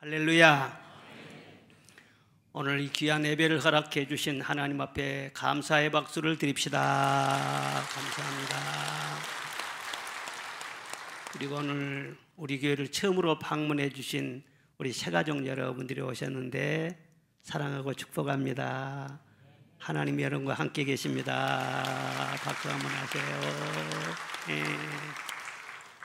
할렐루야. 오늘 이 귀한 예배를 허락해 주신 하나님 앞에 감사의 박수를 드립시다. 감사합니다. 그리고 오늘 우리 교회를 처음으로 방문해 주신 우리 새가족 여러분들이 오셨는데 사랑하고 축복합니다. 하나님 여러분과 함께 계십니다. 박수 한번 하세요. 네.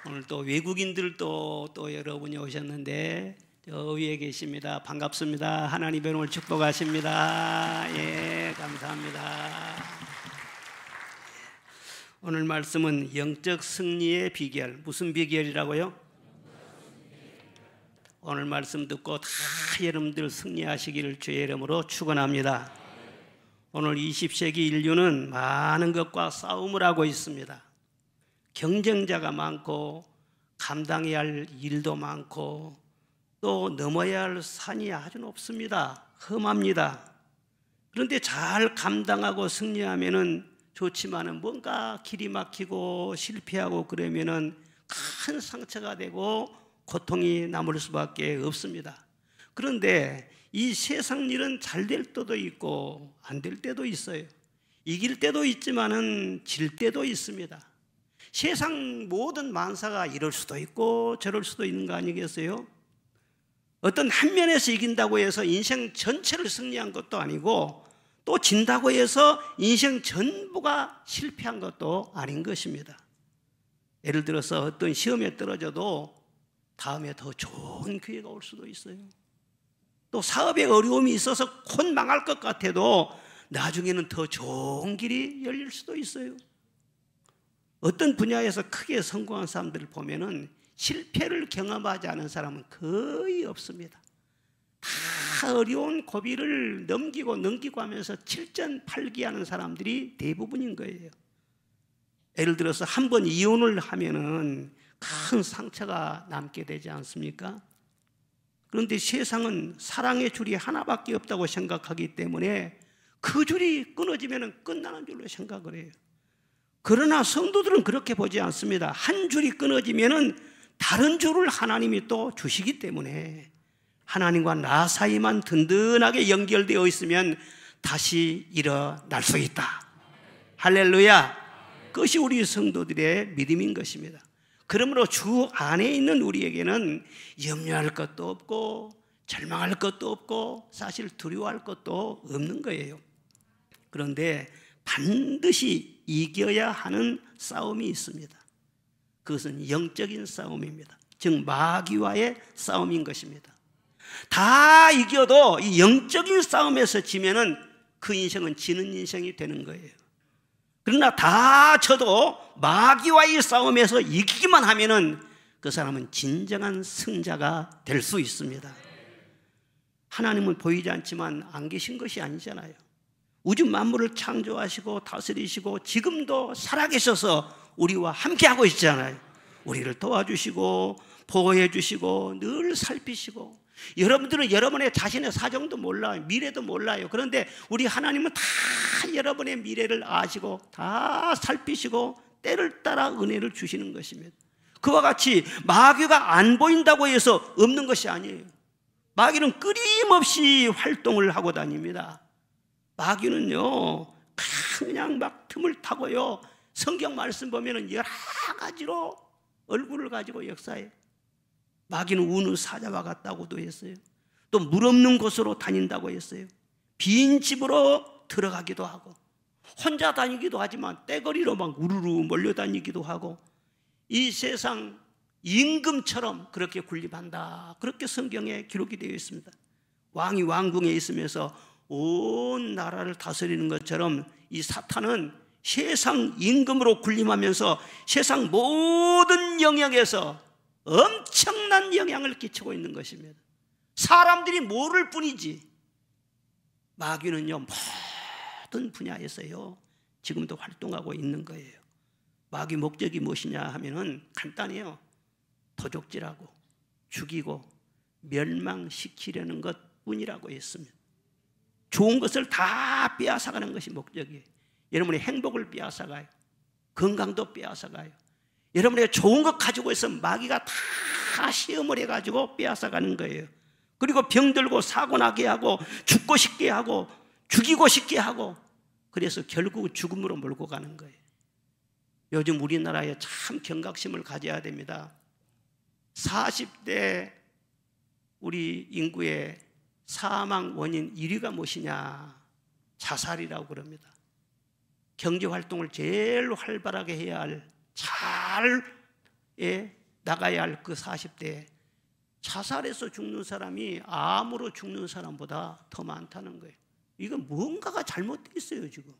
오늘 또 외국인들도 또 여러분이 오셨는데 저 위에 계십니다. 반갑습니다. 하나님 여러분을 축복하십니다. 예, 감사합니다. 오늘 말씀은 영적 승리의 비결. 무슨 비결이라고요? 오늘 말씀 듣고 다 여러분들 승리하시기를 주의 이름으로 축원합니다. 오늘 20세기 인류는 많은 것과 싸움을 하고 있습니다. 경쟁자가 많고 감당해야 할 일도 많고 또 넘어야 할 산이 아주 높습니다. 험합니다. 그런데 잘 감당하고 승리하면은 좋지만은 뭔가 길이 막히고 실패하고 그러면은 큰 상처가 되고 고통이 남을 수밖에 없습니다. 그런데 이 세상 일은 잘 될 때도 있고 안 될 때도 있어요. 이길 때도 있지만은 질 때도 있습니다. 세상 모든 만사가 이럴 수도 있고 저럴 수도 있는 거 아니겠어요? 어떤 한 면에서 이긴다고 해서 인생 전체를 승리한 것도 아니고 또 진다고 해서 인생 전부가 실패한 것도 아닌 것입니다. 예를 들어서 어떤 시험에 떨어져도 다음에 더 좋은 기회가 올 수도 있어요. 또 사업에 어려움이 있어서 곧 망할 것 같아도 나중에는 더 좋은 길이 열릴 수도 있어요. 어떤 분야에서 크게 성공한 사람들을 보면은 실패를 경험하지 않은 사람은 거의 없습니다. 다 어려운 고비를 넘기고 하면서 7전팔기하는 사람들이 대부분인 거예요. 예를 들어서 한 번 이혼을 하면은 큰 상처가 남게 되지 않습니까? 그런데 세상은 사랑의 줄이 하나밖에 없다고 생각하기 때문에 그 줄이 끊어지면은 끝나는 줄로 생각을 해요. 그러나 성도들은 그렇게 보지 않습니다. 한 줄이 끊어지면은 다른 줄을 하나님이 또 주시기 때문에 하나님과 나 사이만 든든하게 연결되어 있으면 다시 일어날 수 있다. 할렐루야. 그것이 우리 성도들의 믿음인 것입니다. 그러므로 주 안에 있는 우리에게는 염려할 것도 없고 절망할 것도 없고 사실 두려워할 것도 없는 거예요. 그런데 반드시 이겨야 하는 싸움이 있습니다. 그것은 영적인 싸움입니다. 즉 마귀와의 싸움인 것입니다. 다 이겨도 이 영적인 싸움에서 지면은 그 인생은 지는 인생이 되는 거예요. 그러나 다 져도 마귀와의 싸움에서 이기기만 하면은 그 사람은 진정한 승자가 될 수 있습니다. 하나님은 보이지 않지만 안 계신 것이 아니잖아요. 우주 만물을 창조하시고 다스리시고 지금도 살아계셔서 우리와 함께하고 있잖아요. 우리를 도와주시고 보호해 주시고 늘 살피시고 여러분들은 여러분의 자신의 사정도 몰라요. 미래도 몰라요. 그런데 우리 하나님은 다 여러분의 미래를 아시고 다 살피시고 때를 따라 은혜를 주시는 것입니다. 그와 같이 마귀가 안 보인다고 해서 없는 것이 아니에요. 마귀는 끊임없이 활동을 하고 다닙니다. 마귀는요 그냥 막 틈을 타고요 성경 말씀 보면은 여러 가지로 얼굴을 가지고 역사해요. 마귀는 우는 사자와 같다고도 했어요. 또 물 없는 곳으로 다닌다고 했어요. 빈 집으로 들어가기도 하고 혼자 다니기도 하지만 떼거리로 막 우르르 몰려다니기도 하고 이 세상 임금처럼 그렇게 군림한다. 그렇게 성경에 기록이 되어 있습니다. 왕이 왕궁에 있으면서 온 나라를 다스리는 것처럼 이 사탄은 세상 임금으로 군림하면서 세상 모든 영역에서 엄청난 영향을 끼치고 있는 것입니다. 사람들이 모를 뿐이지 마귀는요 모든 분야에서요 지금도 활동하고 있는 거예요. 마귀 목적이 무엇이냐 하면은 간단해요. 도적질하고 죽이고 멸망시키려는 것뿐이라고 했습니다. 좋은 것을 다 빼앗아가는 것이 목적이에요. 여러분의 행복을 빼앗아가요. 건강도 빼앗아가요. 여러분의 좋은 것 가지고 있으면 마귀가 다 시험을 해가지고 빼앗아가는 거예요. 그리고 병들고 사고 나게 하고 죽고 싶게 하고 죽이고 싶게 하고, 그래서 결국 죽음으로 몰고 가는 거예요. 요즘 우리나라에 참 경각심을 가져야 됩니다. 40대 우리 인구의 사망 원인 1위가 무엇이냐? 자살이라고 그럽니다. 경제활동을 제일 활발하게 해야 할, 잘 나가야 할 그 40대에 자살해서 죽는 사람이 암으로 죽는 사람보다 더 많다는 거예요. 이건 뭔가가 잘못되어 있어요. 지금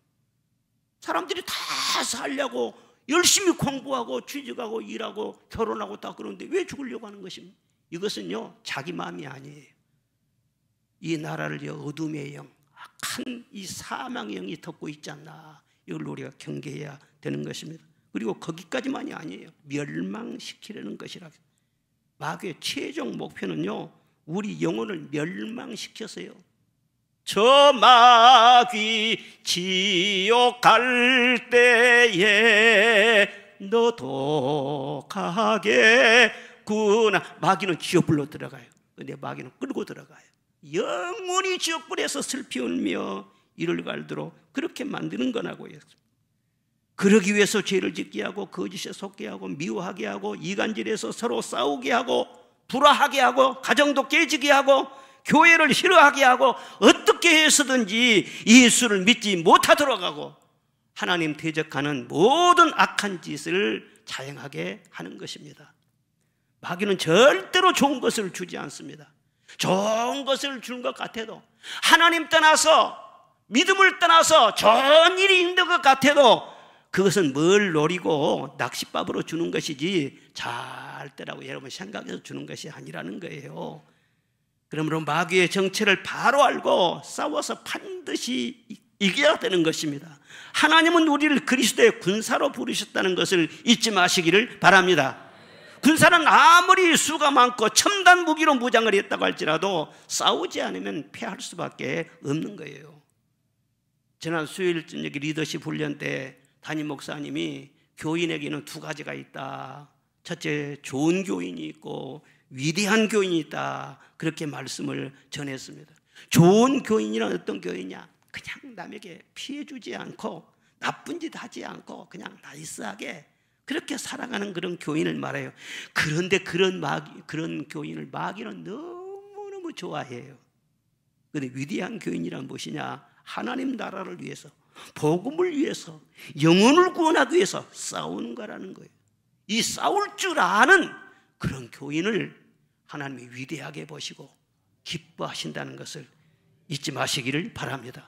사람들이 다 살려고 열심히 공부하고 취직하고 일하고 결혼하고 다 그러는데 왜 죽으려고 하는 것입니까? 이것은요, 자기 마음이 아니에요. 이 나라를 어둠의 영, 악한 이 사망의 영이 덮고 있지 않나, 이걸 우리가 경계해야 되는 것입니다. 그리고 거기까지만이 아니에요. 멸망시키려는 것이라고. 마귀의 최종 목표는요, 우리 영혼을 멸망시켜서요, 저 마귀 지옥 갈 때에 너도 가겠구나. 마귀는 지옥불로 들어가요. 근데 마귀는 끌고 들어가요. 영원히 지옥불에서 슬피 울며 이를 갈도록 그렇게 만드는 거라고요. 그러기 위해서 죄를 짓게 하고 거짓에 속게 하고 미워하게 하고 이간질해서 서로 싸우게 하고 불화하게 하고 가정도 깨지게 하고 교회를 싫어하게 하고 어떻게 해서든지 예수를 믿지 못하도록 하고 하나님 대적하는 모든 악한 짓을 자행하게 하는 것입니다. 마귀는 절대로 좋은 것을 주지 않습니다. 좋은 것을 주는 것 같아도, 하나님 떠나서 믿음을 떠나서 좋은 일이 있는 것 같아도 그것은 뭘 노리고 낚싯밥으로 주는 것이지 절대라고 여러분 생각해서 주는 것이 아니라는 거예요. 그러므로 마귀의 정체를 바로 알고 싸워서 반드시 이겨야 되는 것입니다. 하나님은 우리를 그리스도의 군사로 부르셨다는 것을 잊지 마시기를 바랍니다. 군사는 아무리 수가 많고 첨단 무기로 무장을 했다고 할지라도 싸우지 않으면 패할 수밖에 없는 거예요. 지난 수요일 저녁 리더십 훈련 때 담임 목사님이 교인에게는 두 가지가 있다. 첫째, 좋은 교인이 있고 위대한 교인이 있다. 그렇게 말씀을 전했습니다. 좋은 교인이란 어떤 교인이냐? 그냥 남에게 피해주지 않고 나쁜 짓 하지 않고 그냥 나이스하게 그렇게 살아가는 그런 교인을 말해요. 그런데 그런 교인을 마귀는 너무너무 좋아해요. 그런데 위대한 교인이란 무엇이냐? 하나님 나라를 위해서, 복음을 위해서, 영혼을 구원하기 위해서 싸우는 거라는 거예요. 이 싸울 줄 아는 그런 교인을 하나님이 위대하게 보시고 기뻐하신다는 것을 잊지 마시기를 바랍니다.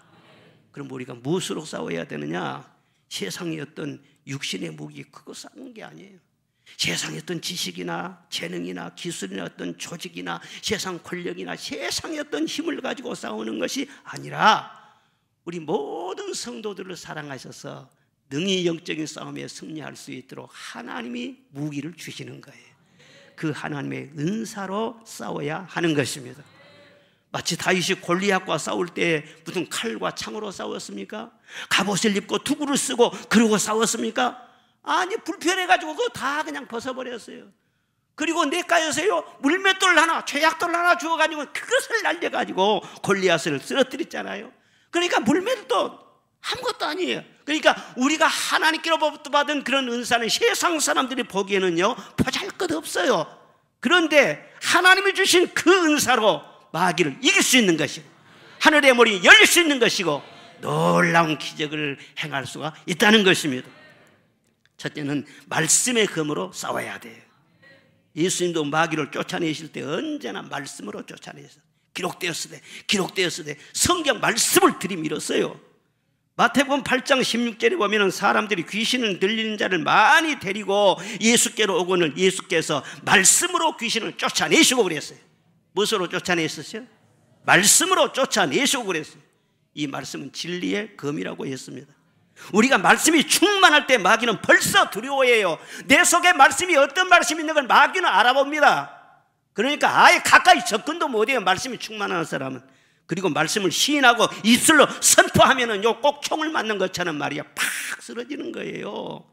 그럼 우리가 무엇으로 싸워야 되느냐? 세상의 어떤 육신의 무기, 그거 싸우는 게 아니에요. 세상의 어떤 지식이나 재능이나 기술이나 어떤 조직이나 세상 권력이나 세상의 어떤 힘을 가지고 싸우는 것이 아니라 우리 모든 성도들을 사랑하셔서 능히 영적인 싸움에 승리할 수 있도록 하나님이 무기를 주시는 거예요. 그 하나님의 은사로 싸워야 하는 것입니다. 마치 다윗이 골리앗과 싸울 때 무슨 칼과 창으로 싸웠습니까? 갑옷을 입고 투구를 쓰고 그러고 싸웠습니까? 아니, 불편해가지고 그거 다 그냥 벗어버렸어요. 그리고 냇가에서요 물맷돌 하나, 죄약돌 하나 주워가지고 그것을 날려가지고 골리앗을 쓰러뜨렸잖아요. 그러니까 물맷돌도 아무것도 아니에요. 그러니까 우리가 하나님께로부터 받은 그런 은사는 세상 사람들이 보기에는요 보잘것없어요. 그런데 하나님이 주신 그 은사로 마귀를 이길 수 있는 것이고 하늘의 문이 열릴 수 있는 것이고 놀라운 기적을 행할 수가 있다는 것입니다. 첫째는 말씀의 검으로 싸워야 돼요. 예수님도 마귀를 쫓아내실 때 언제나 말씀으로 쫓아내셨어요. 기록되었으되 성경 말씀을 들이밀었어요. 마태복음 8장 16절에 보면 사람들이 귀신을 들리는 자를 많이 데리고 예수께로 오고는 예수께서 말씀으로 귀신을 쫓아내시고 그랬어요. 무엇으로 쫓아내셨어요? 말씀으로 쫓아내시고 그랬어요. 이 말씀은 진리의 검이라고 했습니다. 우리가 말씀이 충만할 때 마귀는 벌써 두려워해요. 내 속에 말씀이 어떤 말씀이 있는 걸 마귀는 알아봅니다. 그러니까 아예 가까이 접근도 못해요, 말씀이 충만한 사람은. 그리고 말씀을 시인하고 입술로 선포하면은요 꼭 총을 맞는 것처럼 말이야 팍 쓰러지는 거예요.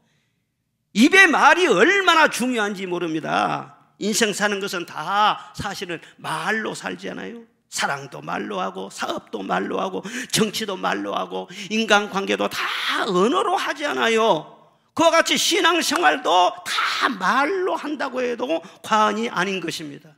입의 말이 얼마나 중요한지 모릅니다. 인생 사는 것은 다 사실은 말로 살잖아요. 사랑도 말로 하고, 사업도 말로 하고, 정치도 말로 하고, 인간관계도 다 언어로 하잖아요. 그와 같이 신앙생활도 다 말로 한다고 해도 과언이 아닌 것입니다.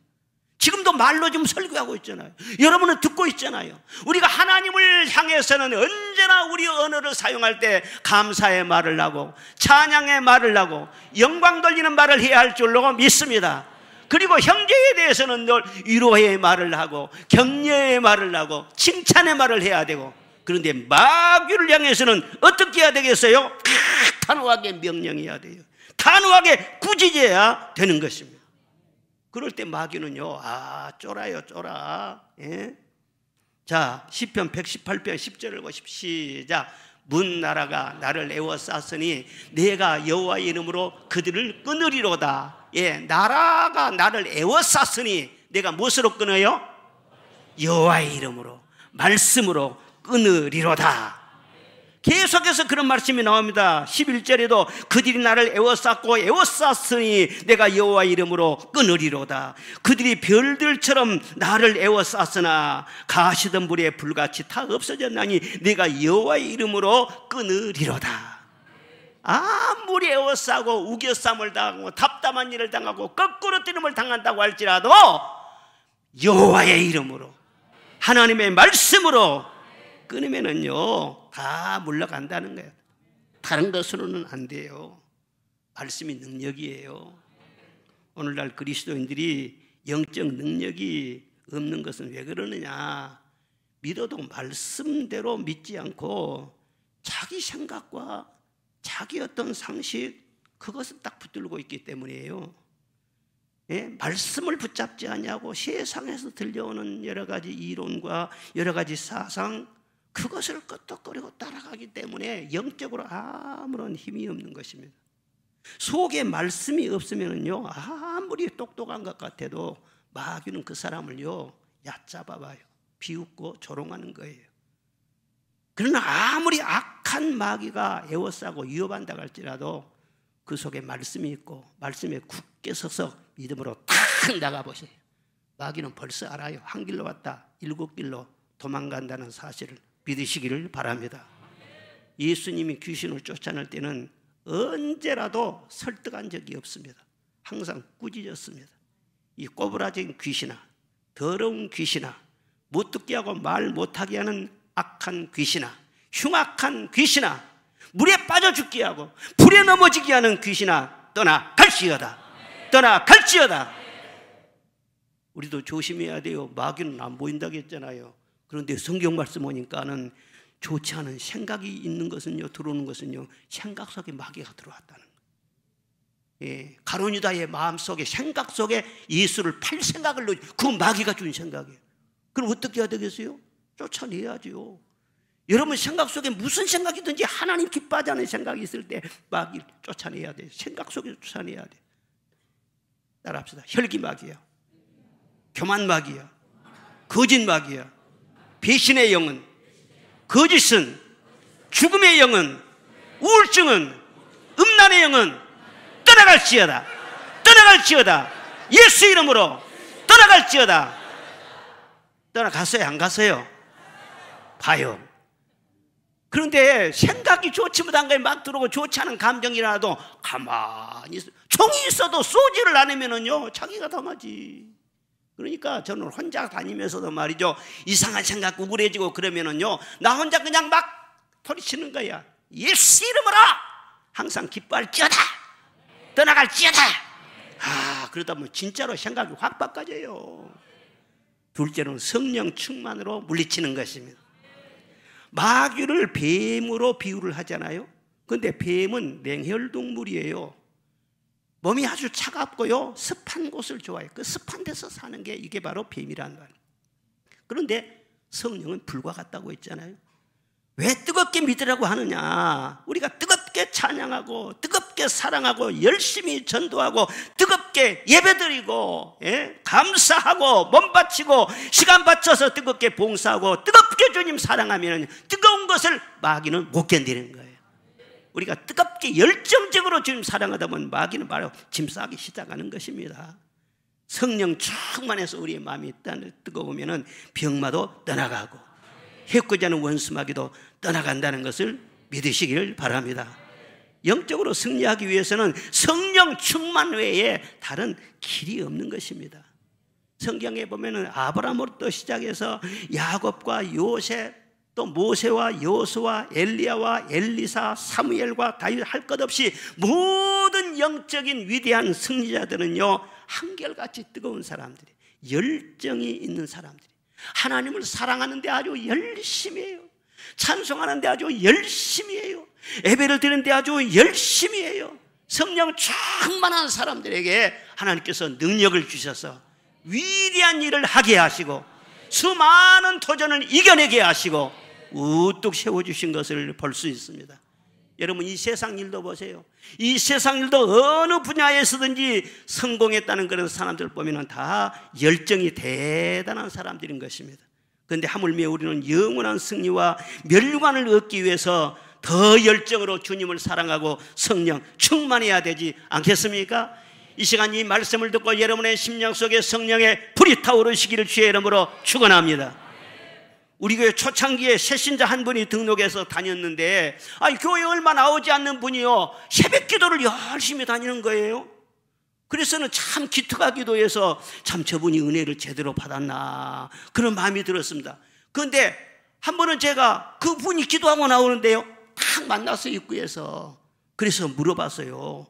지금도 말로 지금 설교하고 있잖아요. 여러분은 듣고 있잖아요. 우리가 하나님을 향해서는 언제나 우리 언어를 사용할 때 감사의 말을 하고, 찬양의 말을 하고, 영광 돌리는 말을 해야 할 줄로 믿습니다. 그리고 형제에 대해서는 늘 위로의 말을 하고, 격려의 말을 하고, 칭찬의 말을 해야 되고, 그런데 마귀를 향해서는 어떻게 해야 되겠어요? 단호하게 명령해야 돼요. 단호하게 꾸짖어야 되는 것입니다. 그럴 때 마귀는요, 쫄아요, 쫄아. 예? 자, 시편 118편 10절을 보십시오. 시작. 문 나라가 나를 에워쌌으니 내가 여호와의 이름으로 그들을 끊으리로다. 예, 나라가 나를 에워쌌으니 내가 무엇으로 끊어요? 여호와의 이름으로, 말씀으로 끊으리로다. 계속해서 그런 말씀이 나옵니다. 11절에도 그들이 나를 에워쌌으니 내가 여호와의 이름으로 끊으리로다. 그들이 별들처럼 나를 에워쌌으나 가시던 불에 불같이 다 없어졌나니 내가 여호와의 이름으로 끊으리로다. 아무리 에워싸고 우겨쌈을 당하고 답답한 일을 당하고 거꾸로 뜨림을 당한다고 할지라도 여호와의 이름으로, 하나님의 말씀으로 끊으면은요 다 물러간다는 거예요. 다른 것으로는 안 돼요. 말씀이 능력이에요. 오늘날 그리스도인들이 영적 능력이 없는 것은 왜 그러느냐? 믿어도 말씀대로 믿지 않고 자기 생각과 자기 어떤 상식, 그것을 딱 붙들고 있기 때문이에요. 예? 말씀을 붙잡지 않냐고 세상에서 들려오는 여러 가지 이론과 여러 가지 사상, 그것을 끄떡거리고 따라가기 때문에 영적으로 아무런 힘이 없는 것입니다. 속에 말씀이 없으면요 아무리 똑똑한 것 같아도 마귀는 그 사람을요 얕잡아봐요. 비웃고 조롱하는 거예요. 그러나 아무리 악한 마귀가 에워싸고 위협한다고 할지라도 그 속에 말씀이 있고 말씀에 굳게 서서 믿음으로 탁 나가보세요. 마귀는 벌써 알아요. 한 길로 왔다 7길로 도망간다는 사실을 믿으시기를 바랍니다. 예수님이 귀신을 쫓아낼 때는 언제라도 설득한 적이 없습니다. 항상 꾸짖었습니다. 이 꼬부라진 귀신아, 더러운 귀신아, 못 듣게 하고 말 못하게 하는 악한 귀신아, 흉악한 귀신아, 물에 빠져 죽게 하고 불에 넘어지게 하는 귀신아, 떠나갈지어다. 떠나갈지어다. 우리도 조심해야 돼요. 마귀는 안 보인다고 했잖아요. 그런데 성경 말씀 보니까는 좋지 않은 생각이 있는 것은요, 들어오는 것은요, 생각 속에 마귀가 들어왔다는 거예요. 예, 가룟유다의 마음속에, 생각 속에 예수를 팔 생각을 넣어, 그 마귀가 준 생각이에요. 그럼 어떻게 해야 되겠어요? 쫓아내야죠. 여러분 생각 속에 무슨 생각이든지 하나님 기뻐하지 않는 생각이 있을 때 마귀 쫓아내야 돼요. 생각 속에 쫓아내야 돼요. 따라합시다. 혈기 마귀야, 교만 마귀야, 거짓 마귀야, 배신의 영은, 거짓은, 죽음의 영은, 우울증은, 음란의 영은 떠나갈지어다. 떠나갈지어다. 예수 이름으로 떠나갈지어다. 떠나갔어요? 안 갔어요? 봐요. 그런데 생각이 좋지 못한 거에 막 들어오고 좋지 않은 감정이라도 가만히 있어. 총이 있어도 쏘지를 않으면은요 자기가 담아지. 그러니까 저는 혼자 다니면서도 말이죠, 이상한 생각 우울해지고 그러면은요 나 혼자 그냥 막 소리치는 거야. 예수 이름으로 항상 기뻐할지어다. 떠나갈지어다. 그러다 보면 진짜로 생각이 확 바꿔져요. 둘째는 성령 충만으로 물리치는 것입니다. 마귀를 뱀으로 비유를 하잖아요. 그런데 뱀은 맹혈동물이에요. 몸이 아주 차갑고요 습한 곳을 좋아해요. 그 습한 데서 사는 게 이게 바로 뱀이라는 말이에요. 그런데 성령은 불과 같다고 했잖아요. 왜 뜨겁게 믿으라고 하느냐? 우리가 뜨겁게 찬양하고 뜨겁게 사랑하고 열심히 전도하고 뜨겁게 예배드리고 감사하고 몸 바치고 시간 바쳐서 뜨겁게 봉사하고 뜨겁게 주님 사랑하면 뜨거운 것을 마귀는 못 견디는 거예요. 우리가 뜨겁게 열정적으로 주님 사랑하다 보면 마귀는 바로 짐 싸기 시작하는 것입니다. 성령 충만해서 우리의 마음이 뜨거우면 병마도 떠나가고 해코지 않은 원수마귀도 떠나간다는 것을 믿으시기를 바랍니다. 영적으로 승리하기 위해서는 성령 충만 외에 다른 길이 없는 것입니다. 성경에 보면은 아브라함으로부터 시작해서 야곱과 요셉, 또 모세와 여호수아, 엘리야와 엘리사, 사무엘과 다윗 할 것 없이 모든 영적인 위대한 승리자들은요, 한결같이 뜨거운 사람들이, 열정이 있는 사람들이, 하나님을 사랑하는데 아주 열심히 해요. 찬송하는데 아주 열심히 해요. 예배를 드리는데 아주 열심히 해요. 성령 충만한 사람들에게 하나님께서 능력을 주셔서 위대한 일을 하게 하시고 수많은 도전을 이겨내게 하시고 우뚝 세워주신 것을 볼 수 있습니다. 여러분, 이 세상 일도 보세요. 이 세상 일도 어느 분야에서든지 성공했다는 그런 사람들 보면 다 열정이 대단한 사람들인 것입니다. 그런데 하물며 우리는 영원한 승리와 멸류관을 얻기 위해서 더 열정으로 주님을 사랑하고 성령 충만해야 되지 않겠습니까? 이 시간 이 말씀을 듣고 여러분의 심령 속에 성령의 불이 타오르시기를 주의 이름으로 축원합니다. 우리 교회 초창기에 새신자 한 분이 등록해서 다녔는데, 교회 얼마 나오지 않는 분이요, 새벽 기도를 열심히 다니는 거예요. 그래서는 참 기특하 기도해서 참 저분이 은혜를 제대로 받았나 그런 마음이 들었습니다. 그런데 한 번은 제가 그분이 기도하고 나오는데요, 딱 만나서 입구에서 그래서 물어봤어요.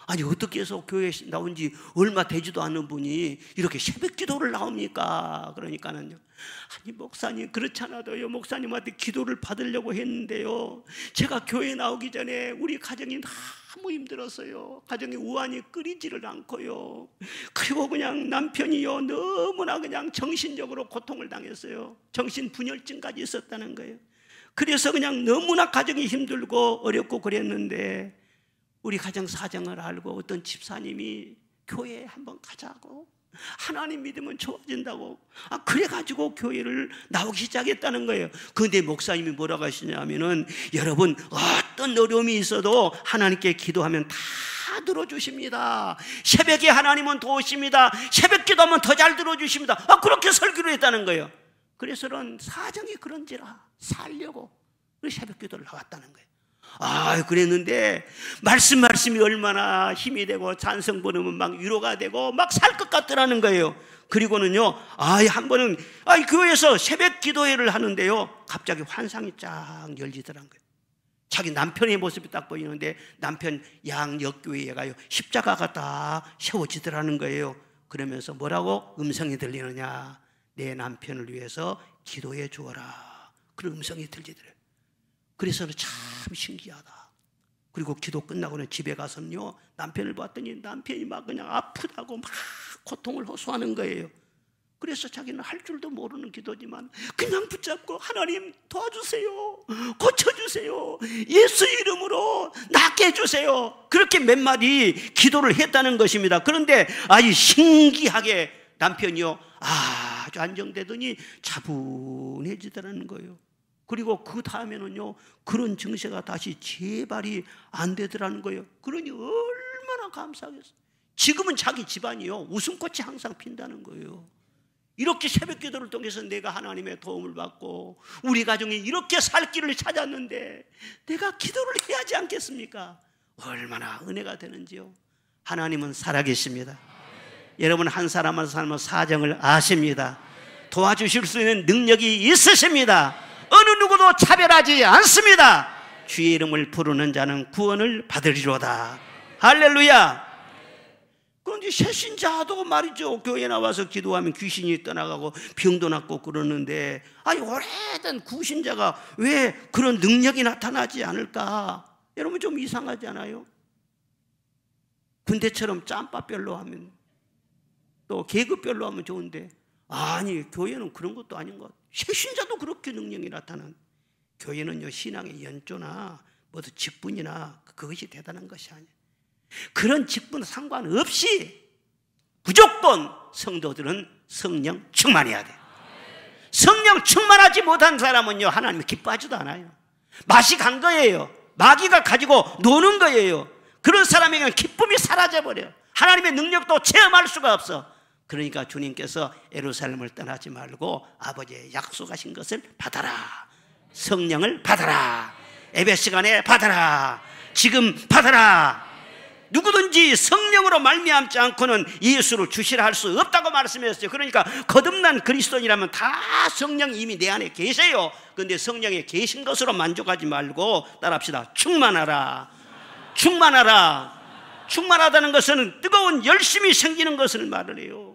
아니, 어떻게 해서 교회에 나온 지 얼마 되지도 않은 분이 이렇게 새벽 기도를 나옵니까? 그러니까는요, 아니 목사님, 그렇지 않아도요, 목사님한테 기도를 받으려고 했는데요, 제가 교회 나오기 전에 우리 가정이 너무 힘들었어요. 가정에 우환이 끓이지를 않고요, 그리고 그냥 남편이요 너무나 그냥 정신적으로 고통을 당했어요. 정신분열증까지 있었다는 거예요. 그래서 그냥 너무나 가정이 힘들고 어렵고 그랬는데, 우리 가정 사정을 알고 어떤 집사님이 교회에 한번 가자고, 하나님 믿으면 좋아진다고, 그래가지고 교회를 나오기 시작했다는 거예요. 그런데 목사님이 뭐라고 하시냐면은, 여러분 어떤 어려움이 있어도 하나님께 기도하면 다 들어주십니다. 새벽에 하나님은 도우십니다. 새벽 기도하면 더 잘 들어주십니다. 그렇게 설교를 했다는 거예요. 그래서는 사정이 그런지라 살려고 새벽 기도를 나왔다는 거예요. 그랬는데 말씀이 얼마나 힘이 되고 찬성 부르면 막 위로가 되고 막 살 것 같더라는 거예요. 그리고는요, 한 번은 교회에서 새벽 기도회를 하는데요, 갑자기 환상이 쫙 열리더라는 거예요. 자기 남편의 모습이 딱 보이는데 남편 양 옆교회에 가요, 십자가가 딱 세워지더라는 거예요. 그러면서 뭐라고 음성이 들리느냐, 내 남편을 위해서 기도해 주어라, 그런 음성이 들리더래요. 그래서는 참 신기하다. 그리고 기도 끝나고는 집에 가서는요, 남편을 봤더니 남편이 막 그냥 아프다고 막 고통을 호소하는 거예요. 그래서 자기는 할 줄도 모르는 기도지만 그냥 붙잡고, 하나님 도와주세요, 고쳐주세요, 예수 이름으로 낫게 해주세요, 그렇게 몇 마디 기도를 했다는 것입니다. 그런데 신기하게 남편이요, 아주 안정되더니 차분해지더라는 거예요. 그리고 그 다음에는요, 그런 증세가 다시 재발이 안 되더라는 거예요. 그러니 얼마나 감사하겠어요. 지금은 자기 집안이요, 웃음꽃이 항상 핀다는 거예요. 이렇게 새벽 기도를 통해서 내가 하나님의 도움을 받고 우리 가정이 이렇게 살 길을 찾았는데 내가 기도를 해야 하지 않겠습니까? 얼마나 은혜가 되는지요. 하나님은 살아계십니다. 여러분 한 사람 한 사람의 사정을 아십니다. 도와주실 수 있는 능력이 있으십니다. 어느 누구도 차별하지 않습니다. 주의 이름을 부르는 자는 구원을 받으리로다. 할렐루야. 그런데 새신자도 말이죠, 교회에 나와서 기도하면 귀신이 떠나가고 병도 낫고 그러는데, 오래된 구신자가 왜 그런 능력이 나타나지 않을까? 여러분 좀 이상하지 않아요? 군대처럼 짬밥별로 하면, 또 계급별로 하면 좋은데, 교회는 그런 것도 아닌 것 같아요. 새신자도 그렇게 능력이 나타난. 교회는요, 신앙의 연조나 뭐든 직분이나 그것이 대단한 것이 아니에요. 그런 직분 상관없이 무조건 성도들은 성령 충만해야 돼요. 성령 충만하지 못한 사람은요, 하나님이 기뻐하지도 않아요. 맛이 간 거예요. 마귀가 가지고 노는 거예요. 그런 사람에게는 기쁨이 사라져버려요. 하나님의 능력도 체험할 수가 없어. 그러니까 주님께서 예루살렘을 떠나지 말고 아버지의 약속하신 것을 받아라. 성령을 받아라. 예배 시간에 받아라. 지금 받아라. 누구든지 성령으로 말미암지 않고는 예수를 주시라 할 수 없다고 말씀했어요. 그러니까 거듭난 그리스도인이라면 다 성령이 이미 내 안에 계세요. 그런데 성령에 계신 것으로 만족하지 말고 따라합시다. 충만하라. 충만하라. 충만하다는 것은 뜨거운 열심이 생기는 것을 말을 해요.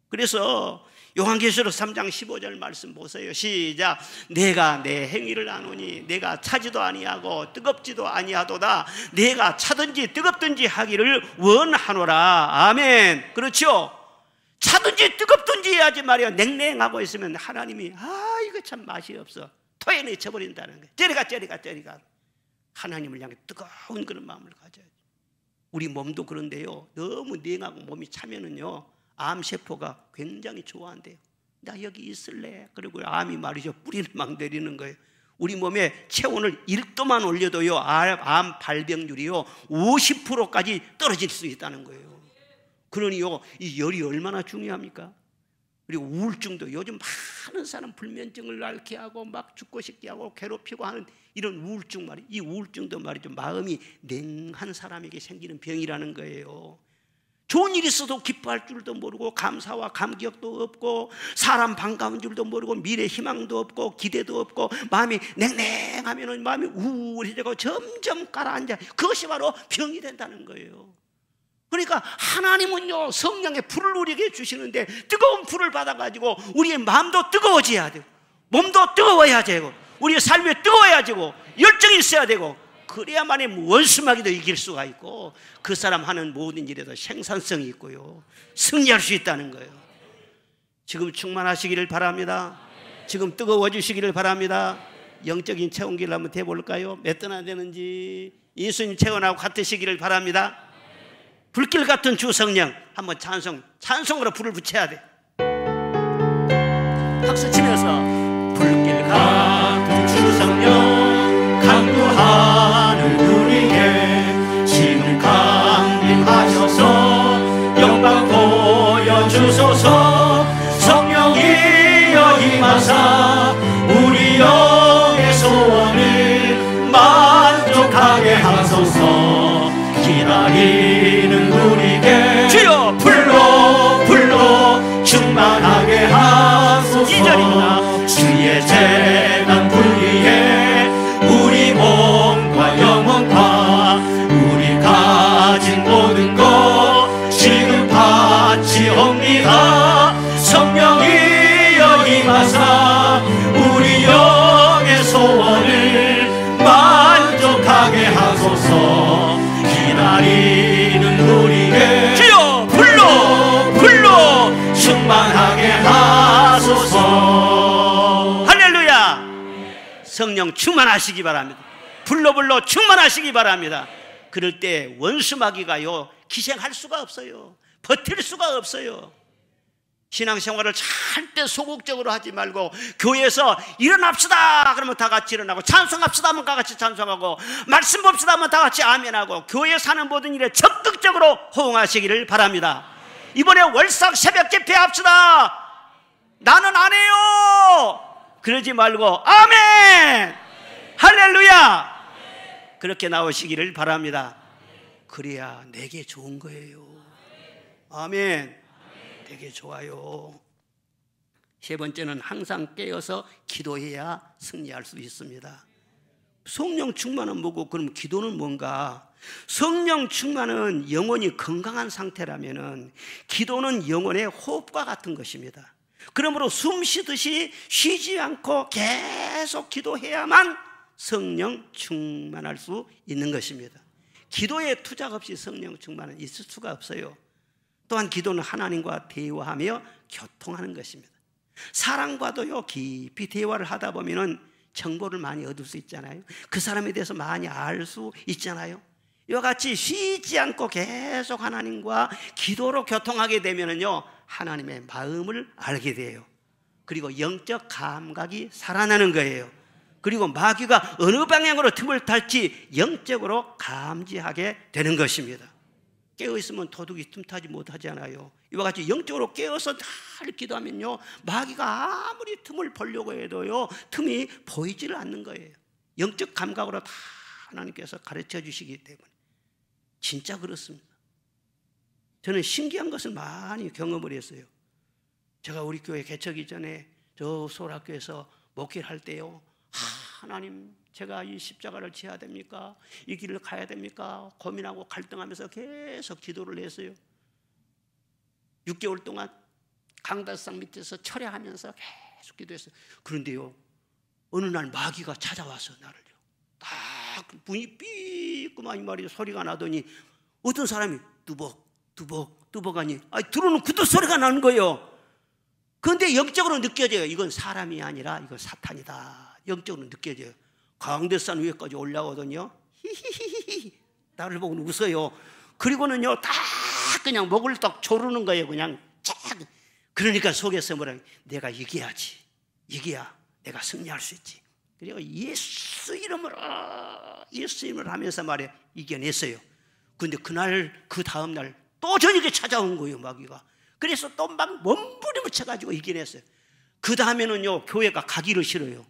그래서 요한계시록 3장 15절 말씀 보세요. 시작. 내가 내 행위를 아노니 내가 차지도 아니하고 뜨겁지도 아니하도다. 내가 차든지 뜨겁든지 하기를 원하노라. 아멘. 그렇죠? 차든지 뜨겁든지 해야지 말이야. 냉랭하고 있으면 하나님이 이거 참 맛이 없어. 토해내 쳐버린다는 거예요. 저리가. 하나님을 향해 뜨거운 그런 마음을 가져야죠. 우리 몸도 그런데요, 너무 냉하고 몸이 차면은요 암세포가 굉장히 좋아한대요. 나 여기 있을래. 그리고 암이 말이죠, 뿌리를 막 내리는 거예요. 우리 몸에 체온을 1도만 올려도요 암 발병률이요 50%까지 떨어질 수 있다는 거예요. 그러니요 이 열이 얼마나 중요합니까? 그리고 우울증도 요즘 많은 사람 불면증을 앓게 하고 막 죽고 싶게 하고 괴롭히고 하는 이런 우울증 말이에요. 이 우울증도 말이죠, 마음이 냉한 사람에게 생기는 병이라는 거예요. 좋은 일이 있어도 기뻐할 줄도 모르고 감사와 감격도 없고 사람 반가운 줄도 모르고 미래 희망도 없고 기대도 없고 마음이 냉랭하면 마음이 우울해지고 점점 가라앉아. 그것이 바로 병이 된다는 거예요. 그러니까 하나님은요 성령의 불을 우리에게 주시는데 뜨거운 불을 받아가지고 우리의 마음도 뜨거워져야 되고 몸도 뜨거워야 되고 우리의 삶이 뜨거워야 되고 열정이 있어야 되고 그래야만이 원수마귀도 이길 수가 있고 그 사람 하는 모든 일에도 생산성이 있고요 승리할 수 있다는 거예요. 지금 충만하시기를 바랍니다. 지금 뜨거워지시기를 바랍니다. 영적인 체온기를 한번 대볼까요? 몇 도나 되는지. 예수님 체온하고 같으시기를 바랍니다. 불길 같은 주 성령 한번 찬송으로 불을 붙여야 돼. 박수 치면서 불길 같은 주 성령 강구하는 우리에게 지금 강림하셔서 영광 보여주소서. 성령이여 임하사 우리 영의 소원을 만족하게 하소서. 기다리는 우리에게 주여 불로 충만하게 하소서. 2절입니다. 주의 재단 불 위에 우리 몸과 영혼과 우리 가진 모든 것 지금 바치옵니다. 성령이여 임하사 우리 영의 소원을 만족하게 하소서. 기다리는 우리에게 주여 불로 충만하게 하소서. 할렐루야. 성령 충만하시기 바랍니다. 불로 충만하시기 바랍니다. 그럴 때 원수마귀가요 기생할 수가 없어요. 버틸 수가 없어요. 신앙생활을 절대 소극적으로 하지 말고 교회에서 일어납시다 그러면 다 같이 일어나고 찬송합시다 하면 다 같이 찬송하고 말씀 봅시다 하면 다 같이 아멘하고 교회 사는 모든 일에 적극적으로 호응하시기를 바랍니다. 이번에 월삭 새벽 집회 합시다. 나는 안 해요 그러지 말고 아멘 할렐루야 그렇게 나오시기를 바랍니다. 그래야 내게 좋은 거예요. 아멘. 되게 좋아요. 세 번째는 항상 깨어서 기도해야 승리할 수 있습니다. 성령 충만은 뭐고 그럼 기도는 뭔가? 성령 충만은 영혼이 건강한 상태라면은 기도는 영혼의 호흡과 같은 것입니다. 그러므로 숨 쉬듯이 쉬지 않고 계속 기도해야만 성령 충만할 수 있는 것입니다. 기도에 투작 없이 성령 충만은 있을 수가 없어요. 또한 기도는 하나님과 대화하며 교통하는 것입니다. 사람과도요 깊이 대화를 하다 보면은 정보를 많이 얻을 수 있잖아요. 그 사람에 대해서 많이 알 수 있잖아요. 이와 같이 쉬지 않고 계속 하나님과 기도로 교통하게 되면은요 하나님의 마음을 알게 돼요. 그리고 영적 감각이 살아나는 거예요. 그리고 마귀가 어느 방향으로 틈을 탈지 영적으로 감지하게 되는 것입니다. 깨어있으면 도둑이 틈타지 못하잖아요. 이와 같이 영적으로 깨어서 잘 기도하면요, 마귀가 아무리 틈을 보려고 해도요, 틈이 보이지를 않는 거예요. 영적 감각으로 다 하나님께서 가르쳐 주시기 때문에. 진짜 그렇습니다. 저는 신기한 것을 많이 경험을 했어요. 제가 우리 교회 개척이 전에 저 서울학교에서 목회를 할 때요, 하나님, 제가 이 십자가를 지어야 됩니까? 이 길을 가야 됩니까? 고민하고 갈등하면서 계속 기도를 했어요. 6개월 동안 강다상 밑에서 철야하면서 계속 기도했어요. 그런데요, 어느 날 마귀가 찾아와서 나를요, 딱 문이 삐끄만 이 말이죠, 소리가 나더니 어떤 사람이 뚜벅 하니 들어오는 구두 소리가 나는 거예요. 그런데 영적으로 느껴져요. 이건 사람이 아니라 이건 사탄이다. 영적으로 느껴져요. 강대산 위에까지 올라오더니요, 히히히히 나를 보고 웃어요. 그리고는요, 딱 그냥 목을 딱 조르는 거예요. 그냥 쫙. 그러니까 속에서 뭐라, 내가 이겨야지. 이겨야 내가 승리할 수 있지. 그리고 예수 이름으로 하면서 말해 이겨냈어요. 근데 그날, 그 다음날 또 저녁에 찾아온 거예요, 마귀가. 그래서 또 막 몸부림을 쳐가지고 이겨냈어요. 그 다음에는요, 교회가 가기를 싫어요.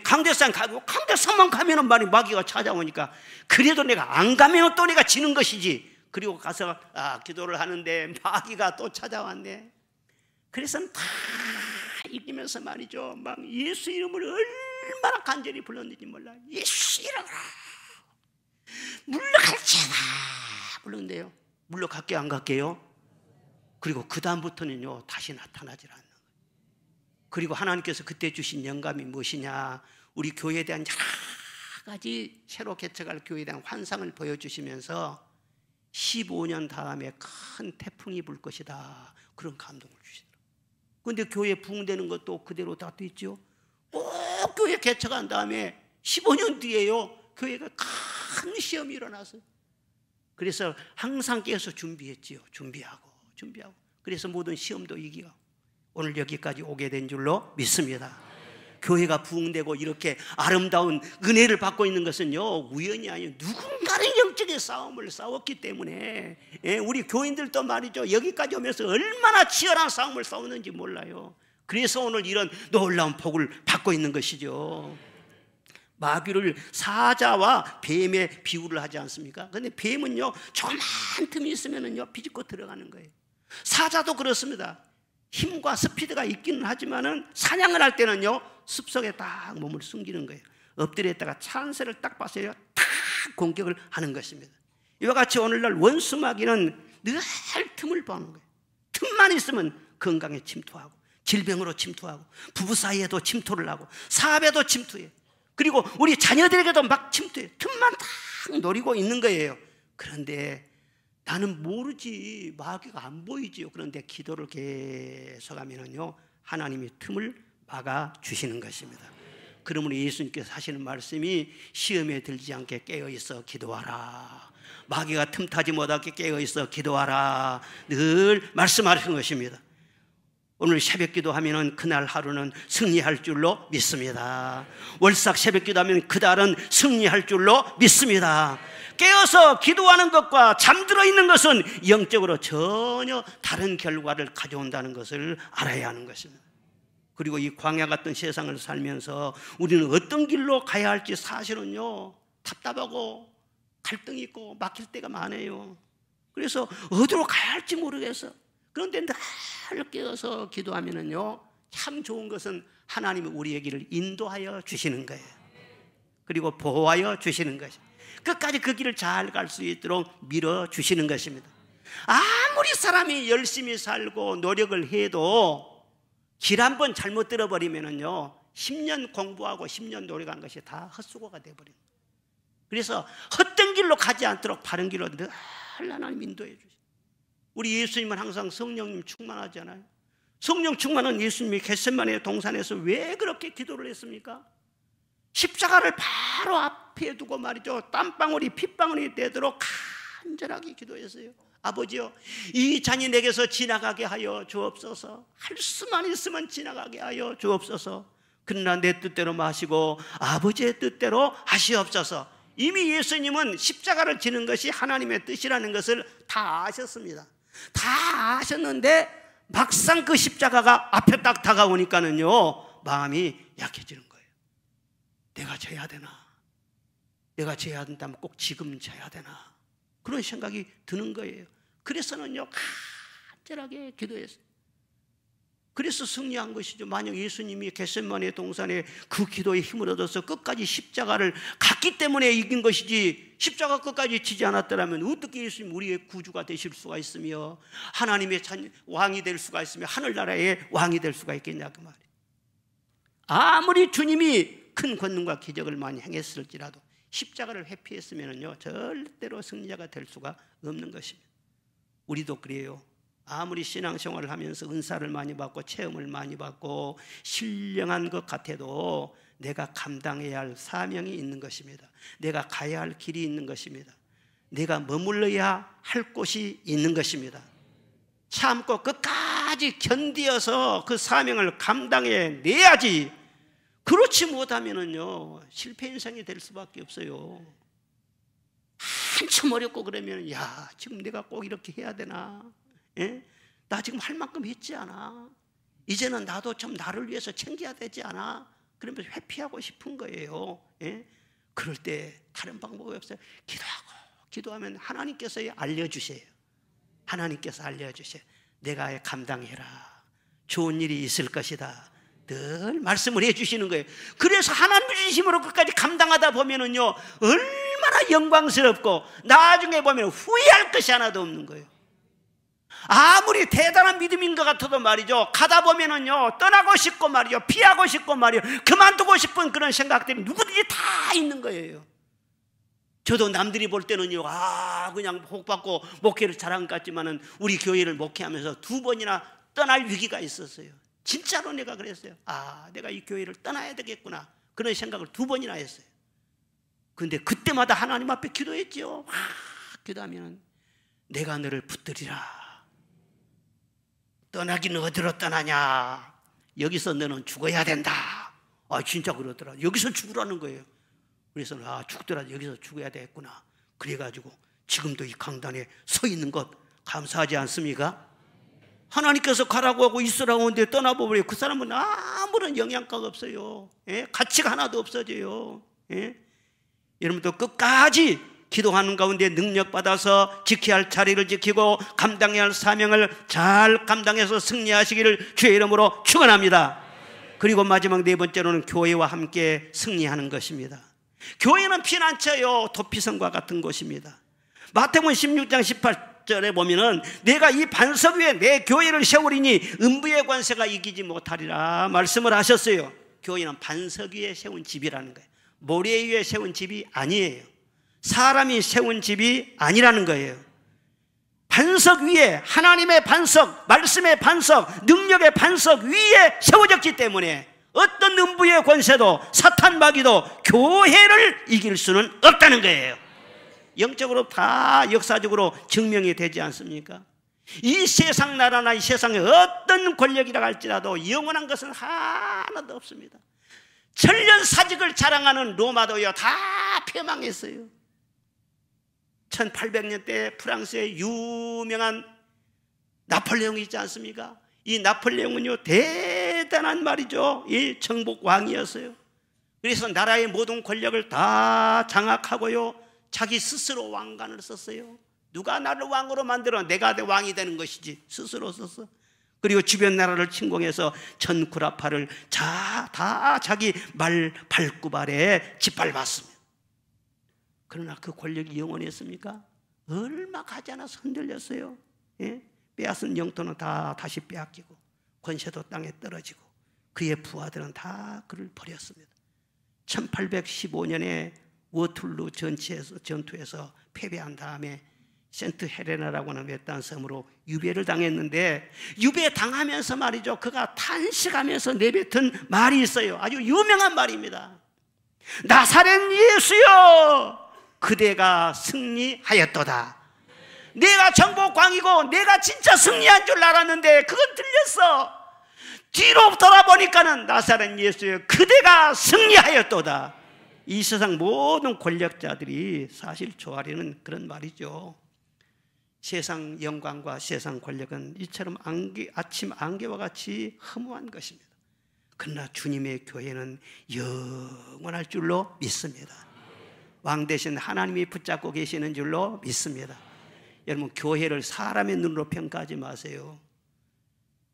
강대상 가고, 강대상만 가면은 말이 마귀가 찾아오니까, 그래도 내가 안 가면 또 내가 지는 것이지. 그리고 가서 기도를 하는데 마귀가 또 찾아왔네. 그래서 다 이기면서 말이죠, 막 예수 이름을 얼마나 간절히 불렀는지 몰라요. 예수 이름으로 물러갈지어다 불렀는데요, 물러갈게요, 안 갈게요? 그리고 그 다음부터는요, 다시 나타나질 않는 거예요. 그리고 하나님께서 그때 주신 영감이 무엇이냐, 우리 교회에 대한 여러 가지 새로 개척할 교회에 대한 환상을 보여주시면서 15년 다음에 큰 태풍이 불 것이다, 그런 감동을 주시더라고요. 그런데 교회 부흥되는 것도 그대로 다 됐죠. 꼭 교회 개척한 다음에 15년 뒤에요, 교회가 큰 시험이 일어났어요. 그래서 항상 깨서 준비했지요. 준비하고. 그래서 모든 시험도 이기고 오늘 여기까지 오게 된 줄로 믿습니다. 교회가 부흥되고 이렇게 아름다운 은혜를 받고 있는 것은요, 우연이 아니에요. 누군가는 영적인 싸움을 싸웠기 때문에. 우리 교인들도 말이죠, 여기까지 오면서 얼마나 치열한 싸움을 싸웠는지 몰라요. 그래서 오늘 이런 놀라운 복을 받고 있는 것이죠. 마귀를 사자와 뱀의 비유를 하지 않습니까? 그런데 뱀은요, 조그만 틈이 있으면은요, 비집고 들어가는 거예요. 사자도 그렇습니다. 힘과 스피드가 있기는 하지만은 사냥을 할 때는요, 숲속에 딱 몸을 숨기는 거예요. 엎드려 있다가 찬새를 딱 봤어요, 탁 공격을 하는 것입니다. 이와 같이 오늘날 원수 마귀는 늘 틈을 보는 거예요. 틈만 있으면 건강에 침투하고, 질병으로 침투하고, 부부 사이에도 침투를 하고, 사업에도 침투해요. 그리고 우리 자녀들에게도 막 침투해요. 틈만 딱 노리고 있는 거예요. 그런데 나는 모르지, 마귀가 안 보이지요. 그런데 기도를 계속하면은요, 하나님이 틈을 막아주시는 것입니다. 그러므로 예수님께서 하시는 말씀이 시험에 들지 않게 깨어있어 기도하라, 마귀가 틈타지 못하게 깨어있어 기도하라, 늘 말씀하시는 것입니다. 오늘 새벽 기도하면 그날 하루는 승리할 줄로 믿습니다. 월삭 새벽 기도하면 그날은 승리할 줄로 믿습니다. 깨어서 기도하는 것과 잠들어 있는 것은 영적으로 전혀 다른 결과를 가져온다는 것을 알아야 하는 것입니다. 그리고 이 광야 같은 세상을 살면서 우리는 어떤 길로 가야 할지 사실은요, 답답하고 갈등이 있고 막힐 때가 많아요. 그래서 어디로 가야 할지 모르겠어. 그런데 늘 깨어서 기도하면은요, 참 좋은 것은 하나님이 우리의 길을 인도하여 주시는 거예요. 그리고 보호하여 주시는 것입니다. 끝까지 그 길을 잘 갈 수 있도록 밀어주시는 것입니다. 아무리 사람이 열심히 살고 노력을 해도 길 한 번 잘못 들어버리면은요, 10년 공부하고 10년 노력한 것이 다 헛수고가 돼버립니다. 그래서 헛된 길로 가지 않도록 바른 길로 늘 하나님 인도해 주시죠. 우리 예수님은 항상 성령님 충만하잖아요. 성령 충만한 예수님이 겟세마네 동산에서 왜 그렇게 기도를 했습니까? 십자가를 바로 앞에 두고 말이죠, 땀방울이 핏방울이 되도록 간절하게 기도했어요. 아버지요, 이 잔이 내게서 지나가게 하여 주옵소서. 할 수만 있으면 지나가게 하여 주옵소서. 그러나 내 뜻대로 마시고 아버지의 뜻대로 하시옵소서. 이미 예수님은 십자가를 지는 것이 하나님의 뜻이라는 것을 다 아셨습니다. 다 아셨는데 막상 그 십자가가 앞에 딱 다가오니까는요, 마음이 약해지는 거예요. 내가 져야 되나? 내가 져야 된다면 꼭 지금 져야 되나? 그런 생각이 드는 거예요. 그래서는요, 간절하게 기도했어요. 그래서 승리한 것이죠. 만약 예수님이 겟세마네 동산에 그 기도에 힘을 얻어서 끝까지 십자가를 갔기 때문에 이긴 것이지, 십자가 끝까지 지지 않았더라면 어떻게 예수님 우리의 구주가 되실 수가 있으며 하나님의 왕이 될 수가 있으며 하늘나라의 왕이 될 수가 있겠냐 그 말이에요. 아무리 주님이 큰 권능과 기적을 많이 행했을지라도 십자가를 회피했으면요, 절대로 승리자가 될 수가 없는 것입니다. 우리도 그래요. 아무리 신앙생활을 하면서 은사를 많이 받고 체험을 많이 받고 신령한 것 같아도 내가 감당해야 할 사명이 있는 것입니다. 내가 가야 할 길이 있는 것입니다. 내가 머물러야 할 곳이 있는 것입니다. 참고 끝까지 견디어서 그 사명을 감당해 내야지. 그렇지 못하면은요, 실패 인생이 될 수밖에 없어요. 한참 어렵고 그러면, 야, 지금 내가 꼭 이렇게 해야 되나? 예? 나 지금 할 만큼 했지 않아? 이제는 나도 좀 나를 위해서 챙겨야 되지 않아? 그러면서 회피하고 싶은 거예요. 예? 그럴 때 다른 방법이 없어요. 기도하면 하나님께서 알려주세요. 하나님께서 알려주세요. 내가 감당해라. 좋은 일이 있을 것이다. 늘 말씀을 해주시는 거예요. 그래서 하나님 주심으로 끝까지 감당하다 보면은요, 얼마나 영광스럽고 나중에 보면 후회할 것이 하나도 없는 거예요. 아무리 대단한 믿음인 것 같아도 말이죠, 가다 보면은요, 떠나고 싶고 말이죠, 피하고 싶고 말이죠, 그만두고 싶은 그런 생각들이 누구든지 다 있는 거예요. 저도 남들이 볼 때는요, 그냥 복받고 목회를 잘한 것 같지만은 우리 교회를 목회하면서 2번이나 떠날 위기가 있었어요. 진짜로 내가 그랬어요. 내가 이 교회를 떠나야 되겠구나, 그런 생각을 2번이나 했어요. 근데 그때마다 하나님 앞에 기도했죠. 기도하면 내가 너를 붙들리라. 떠나기는 어디로 떠나냐? 여기서 너는 죽어야 된다. 진짜 그러더라. 여기서 죽으라는 거예요. 그래서 죽더라도 여기서 죽어야 되겠구나. 그래가지고 지금도 이 강단에 서 있는 것 감사하지 않습니까? 하나님께서 가라고 하고 있으라고 하는데 떠나버려요. 그 사람은 아무런 영향가가 없어요. 예? 가치가 하나도 없어져요. 예? 여러분도 끝까지 기도하는 가운데 능력받아서 지켜야 할 자리를 지키고 감당해야 할 사명을 잘 감당해서 승리하시기를 주의 이름으로 축원합니다. 그리고 마지막 4번째로는 교회와 함께 승리하는 것입니다. 교회는 피난처요, 도피성과 같은 곳입니다. 마태복음 16장 18절에 보면은 내가 이 반석 위에 내 교회를 세우리니 음부의 관세가 이기지 못하리라 말씀을 하셨어요. 교회는 반석 위에 세운 집이라는 거예요. 모래 위에 세운 집이 아니에요. 사람이 세운 집이 아니라는 거예요. 반석 위에, 하나님의 반석, 말씀의 반석, 능력의 반석 위에 세워졌기 때문에 어떤 음부의 권세도 사탄 마귀도 교회를 이길 수는 없다는 거예요. 영적으로 다 역사적으로 증명이 되지 않습니까? 이 세상 나라나 이 세상에 어떤 권력이라 할지라도 영원한 것은 하나도 없습니다. 천년사직을 자랑하는 로마도요, 다 폐망했어요. 1800년 때 프랑스의 유명한 나폴레옹이 있지 않습니까? 이 나폴레옹은요, 대단한 말이죠, 이 정복왕이었어요. 그래서 나라의 모든 권력을 다 장악하고요, 자기 스스로 왕관을 썼어요. 누가 나를 왕으로 만들어? 내가 왕이 되는 것이지. 스스로 썼어. 그리고 주변 나라를 침공해서 전구라파를 다 자기 발구발에 짓밟았습니다. 그러나 그 권력이 영원했습니까? 얼마 가지 않아서 흔들렸어요. 예? 빼앗은 영토는 다 다시 빼앗기고 권세도 땅에 떨어지고 그의 부하들은 다 그를 버렸습니다. 1815년에 워툴루 전투에서 패배한 다음에 센트 헬레나라고 하는 외딴 섬으로 유배를 당했는데, 유배 당하면서 말이죠, 그가 탄식하면서 내뱉은 말이 있어요. 아주 유명한 말입니다. 나사렛 예수여, 그대가 승리하였도다. 내가 정복왕이고 내가 진짜 승리한 줄 알았는데 그건 틀렸어. 뒤로 돌아보니까는 나사렛 예수여, 그대가 승리하였도다. 이 세상 모든 권력자들이 사실 좋아하려는 그런 말이죠. 세상 영광과 세상 권력은 이처럼 아침 안개와 같이 허무한 것입니다. 그러나 주님의 교회는 영원할 줄로 믿습니다. 왕 대신 하나님이 붙잡고 계시는 줄로 믿습니다. 여러분, 교회를 사람의 눈으로 평가하지 마세요.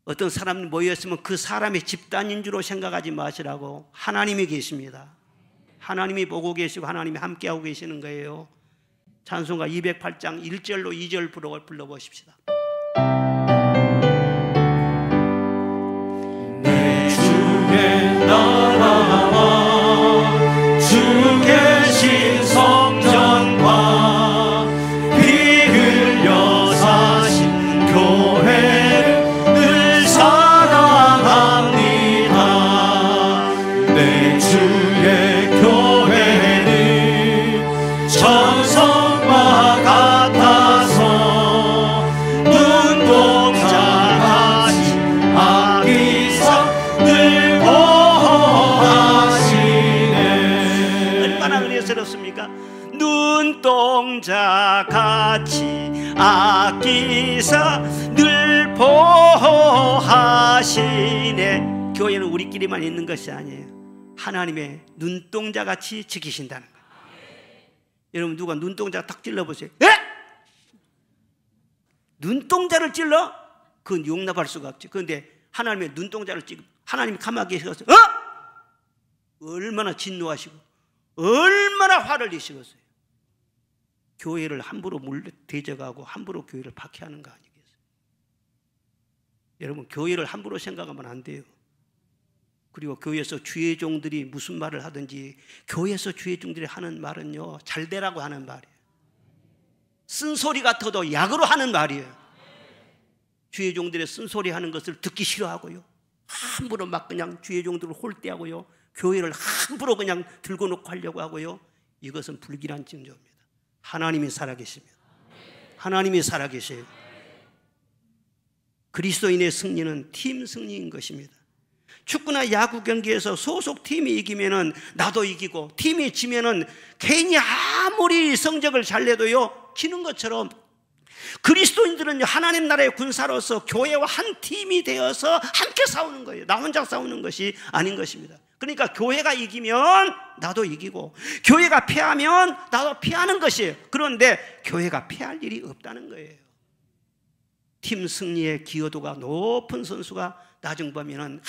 어떤 사람이 모였으면 그 사람의 집단인 줄로 생각하지 마시라고. 하나님이 계십니다. 하나님이 보고 계시고 하나님이 함께하고 계시는 거예요. 찬송가 208장 1절로 2절 불러보십시다. 내 주의 나라와 주 계신 성전과 피 흘려 사신 교회를 늘 사랑합니다. 내 주의 교회는 천성과 같아서 눈동자같이 아끼사 늘 보호하시네. 얼마나 은혜스럽습니까? 눈동자같이 아끼사 늘 보호하시네. 교회는 우리끼리만 있는 것이 아니에요. 하나님의 눈동자같이 지키신다는 거예요. 여러분, 누가 눈동자 딱 찔러보세요. 에? 눈동자를 찔러? 그건 용납할 수가 없지. 그런데 하나님의 눈동자를 찔러 하나님이 가만히 계셔서 얼마나 진노하시고 얼마나 화를 내시겠어요. 교회를 함부로 대적하고 함부로 교회를 박해하는 거 아니겠어요? 여러분, 교회를 함부로 생각하면 안 돼요. 그리고 교회에서 주의 종들이 무슨 말을 하든지 교회에서 주의 종들이 하는 말은요, 잘 되라고 하는 말이에요. 쓴소리 같아도 약으로 하는 말이에요. 주의 종들의 쓴소리 하는 것을 듣기 싫어하고요, 함부로 막 그냥 주의 종들을 홀대하고요, 교회를 함부로 그냥 들고 놓고 하려고 하고요. 이것은 불길한 징조입니다. 하나님이 살아계십니다. 하나님이 살아계세요. 그리스도인의 승리는 팀 승리인 것입니다. 축구나 야구 경기에서 소속 팀이 이기면은 나도 이기고, 팀이 지면은 개인이 아무리 성적을 잘 내도요 지는 것처럼, 그리스도인들은 하나님 나라의 군사로서 교회와 한 팀이 되어서 함께 싸우는 거예요. 나 혼자 싸우는 것이 아닌 것입니다. 그러니까 교회가 이기면 나도 이기고, 교회가 패하면 나도 패하는 것이에요. 그런데 교회가 패할 일이 없다는 거예요. 팀 승리의 기여도가 높은 선수가 나중 보면은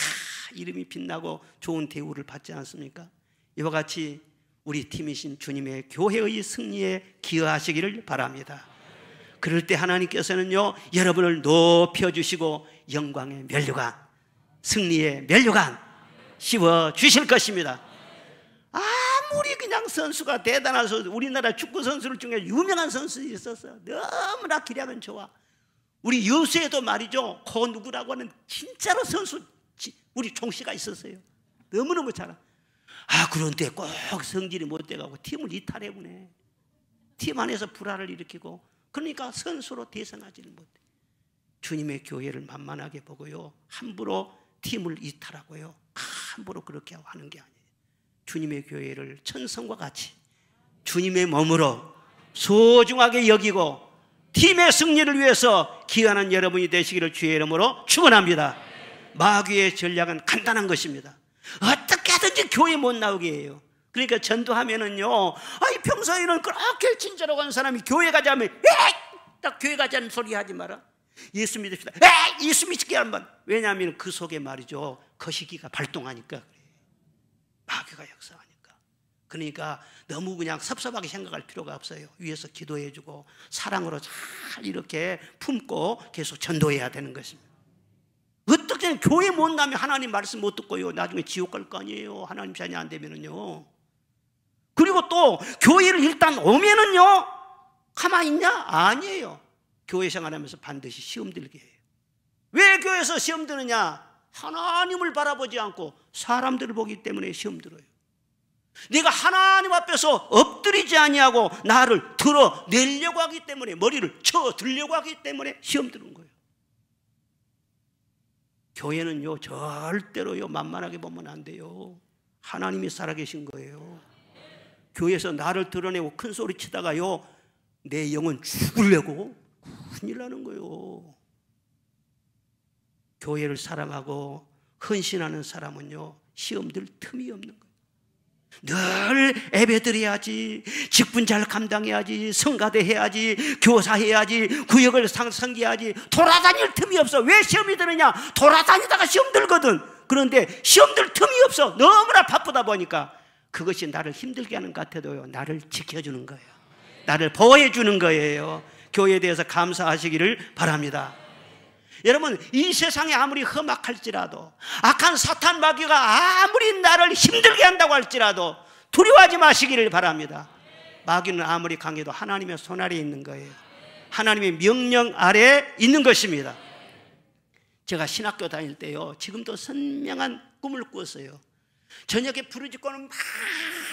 이름이 빛나고 좋은 대우를 받지 않습니까? 이와 같이 우리 팀이신 주님의 교회의 승리에 기여하시기를 바랍니다. 그럴 때 하나님께서는요, 여러분을 높여주시고 영광의 면류관, 승리의 면류관 씌워 주실 것입니다. 아무리 그냥 선수가 대단해서 우리나라 축구 선수들 중에 유명한 선수들이 있었어요. 너무나 기량은 좋아. 우리 여수에도 말이죠, 그 누구라고 하는 진짜로 선수, 우리 총씨가 있었어요. 너무너무 잘하. 그런데 꼭 성질이 못 돼가고 팀을 이탈해보네. 팀 안에서 불화를 일으키고, 그러니까 선수로 대성하지를 못해. 주님의 교회를 만만하게 보고요, 함부로 팀을 이탈하고요, 함부로 그렇게 하는 게 아니에요. 주님의 교회를 천성과 같이 주님의 몸으로 소중하게 여기고 팀의 승리를 위해서 기여하는 여러분이 되시기를 주의 이름으로 축원합니다. 마귀의 전략은 간단한 것입니다. 어떻게 하든지 교회 못 나오게 해요. 그러니까 전도하면은요, 평소에는 그렇게 친절하고 한 사람이 교회 가자면 딱 교회 가자는 소리 하지 마라. 예수 믿읍시다. 예수 믿게 한번. 왜냐하면 그 속에 말이죠, 거시기가 발동하니까 그래요. 마귀가 역사하니까. 그러니까 너무 그냥 섭섭하게 생각할 필요가 없어요. 위에서 기도해주고 사랑으로 잘 이렇게 품고 계속 전도해야 되는 것입니다. 어떻게 교회 못 나면 하나님 말씀 못 듣고요, 나중에 지옥 갈 거 아니에요. 하나님 자녀 안 되면은요. 그리고 또 교회를 일단 오면은요, 가만히 있냐? 아니에요. 교회 생활하면서 반드시 시험 들게 해요. 왜 교회에서 시험 드느냐? 하나님을 바라보지 않고 사람들을 보기 때문에 시험 들어요. 내가 하나님 앞에서 엎드리지 아니하고 나를 드러내려고 하기 때문에, 머리를 쳐 들려고 하기 때문에 시험 드는 거예요. 교회는요, 절대로요 만만하게 보면 안 돼요. 하나님이 살아계신 거예요. 교회에서 나를 드러내고 큰 소리 치다가요, 내 영은 죽으려고 큰일 나는 거예요. 교회를 사랑하고 헌신하는 사람은요, 시험들 틈이 없는 거예요. 늘 예배드려야지, 직분 잘 감당해야지, 성가대 해야지, 교사해야지, 구역을 섬겨야지, 돌아다닐 틈이 없어. 왜 시험이 드느냐? 돌아다니다가 시험 들거든. 그런데 시험 들 틈이 없어. 너무나 바쁘다 보니까. 그것이 나를 힘들게 하는 것 같아도요, 나를 지켜주는 거예요. 나를 보호해 주는 거예요. 교회에 대해서 감사하시기를 바랍니다. 여러분, 이 세상이 아무리 험악할지라도, 악한 사탄 마귀가 아무리 나를 힘들게 한다고 할지라도 두려워하지 마시기를 바랍니다. 마귀는 아무리 강해도 하나님의 손 아래에 있는 거예요. 하나님의 명령 아래에 있는 것입니다. 제가 신학교 다닐 때요, 지금도 선명한 꿈을 꾸었어요. 저녁에 부르짖고는 막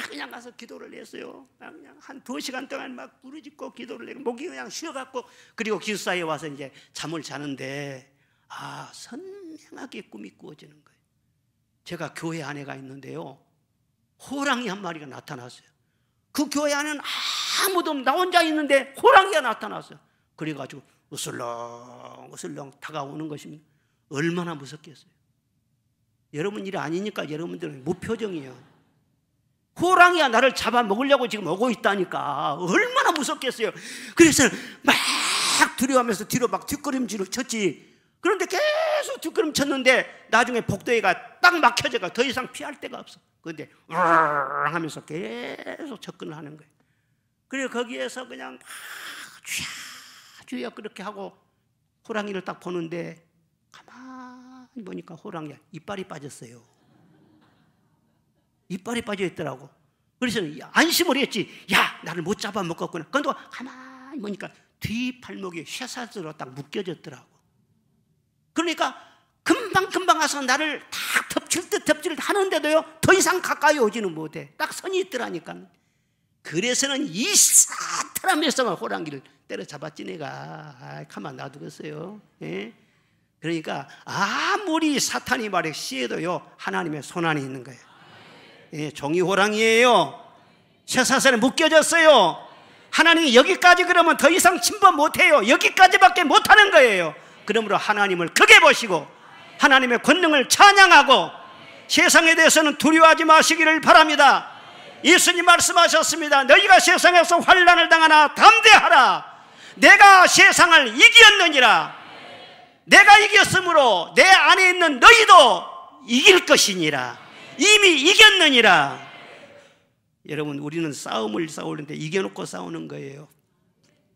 그냥 가서 기도를 했어요. 그냥 한 2시간 동안 막 부르짖고 기도를 해고 목이 그냥 쉬어갖고, 그리고 기숙사에 와서 이제 잠을 자는데, 선명하게 꿈이 꾸어지는 거예요. 제가 교회 안에가 있는데요, 호랑이 한 마리가 나타났어요. 그 교회 안에는 아무도 없는, 나 혼자 있는데 호랑이가 나타났어요. 그래가지고 으슬렁 다가오는 것입니다. 얼마나 무섭겠어요. 여러분 일이 아니니까 여러분들은 무표정이에요. 호랑이가 나를 잡아먹으려고 지금 오고 있다니까 얼마나 무섭겠어요. 그래서 막 두려워하면서 뒤로 막 뒷걸음질을 쳤지. 그런데 계속 뒷걸음 쳤는데 나중에 복도에가 딱 막혀져가 더 이상 피할 데가 없어. 그런데 하면서 계속 접근을 하는 거예요. 그래서 거기에서 그냥 막 쥐야 그렇게 하고 호랑이를 딱 보는데, 가만히 보니까 호랑이가 이빨이 빠졌어요. 이빨이 빠져 있더라고. 그래서 안심을 했지. 야, 나를 못 잡아먹었구나. 그런데 가만히 보니까 뒤 팔목이 쇠사슬로 딱 묶여졌더라고. 그러니까 금방 와서 나를 딱 덮칠 듯 하는데도요, 더 이상 가까이 오지는 못해. 딱 선이 있더라니까. 그래서는 이 사탄하면서 호랑이를 때려잡았지 내가. 가만 놔두겠어요. 예? 그러니까 아무리 사탄이 말에 씨해도요, 하나님의 손안에 있는 거예요. 예, 종이 호랑이에요. 쇠사슬에 묶여졌어요. 하나님이 여기까지 그러면 더 이상 침범 못해요. 여기까지밖에 못하는 거예요. 그러므로 하나님을 크게 보시고 하나님의 권능을 찬양하고 세상에 대해서는 두려워하지 마시기를 바랍니다. 예수님 말씀하셨습니다. 너희가 세상에서 환난을 당하나 담대하라. 내가 세상을 이겼느니라. 내가 이겼으므로 내 안에 있는 너희도 이길 것이니라. 이미 이겼느니라. 여러분, 우리는 싸움을 싸우는데 이겨놓고 싸우는 거예요.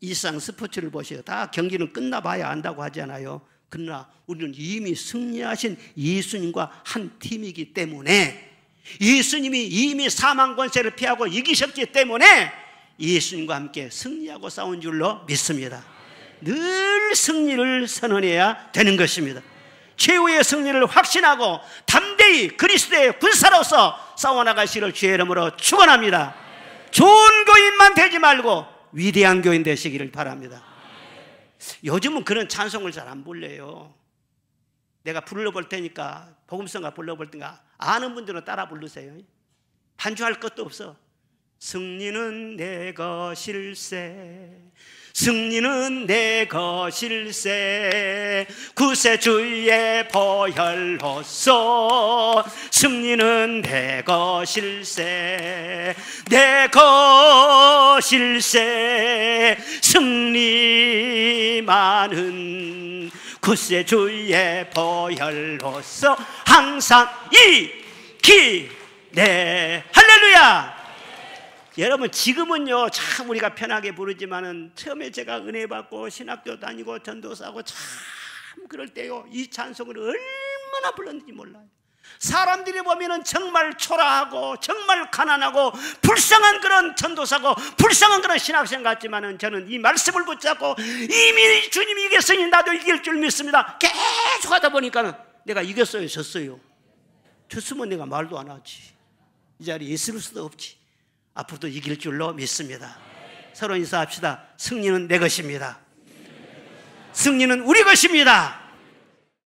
일상 스포츠를 보세요. 다 경기는 끝나봐야 안다고 하잖아요. 그러나 우리는 이미 승리하신 예수님과 한 팀이기 때문에, 예수님이 이미 사망 권세를 피하고 이기셨기 때문에 예수님과 함께 승리하고 싸운 줄로 믿습니다. 늘 승리를 선언해야 되는 것입니다. 최후의 승리를 확신하고 담대히 그리스도의 군사로서 싸워나가시기를 주의 이름으로 축원합니다. 좋은 교인만 되지 말고 위대한 교인 되시기를 바랍니다. 요즘은 그런 찬송을 잘 안 불러요. 내가 불러볼 테니까, 복음성가 불러볼 테니까 아는 분들은 따라 부르세요. 반주할 것도 없어. 승리는 내 것일세, 승리는 내 것일세, 구세주의 보혈로서 승리는 내 것일세, 내 것일세. 승리만은 구세주의 보혈로서 항상 이기네. 할렐루야. 여러분, 지금은요 참 우리가 편하게 부르지만은 처음에 제가 은혜 받고 신학교 다니고 전도사하고 참 그럴 때요, 이 찬송을 얼마나 불렀는지 몰라요. 사람들이 보면은 정말 초라하고 정말 가난하고 불쌍한 그런 전도사고 불쌍한 그런 신학생 같지만은 저는 이 말씀을 붙잡고 이미 주님이 이겼으니 나도 이길 줄 믿습니다. 계속 하다 보니까는 내가 이겼어요, 졌어요. 졌으면 내가 말도 안 하지. 이 자리에 있을 수도 없지. 앞으로도 이길 줄로 믿습니다. 서로 인사합시다. 승리는 내 것입니다. 승리는 우리 것입니다.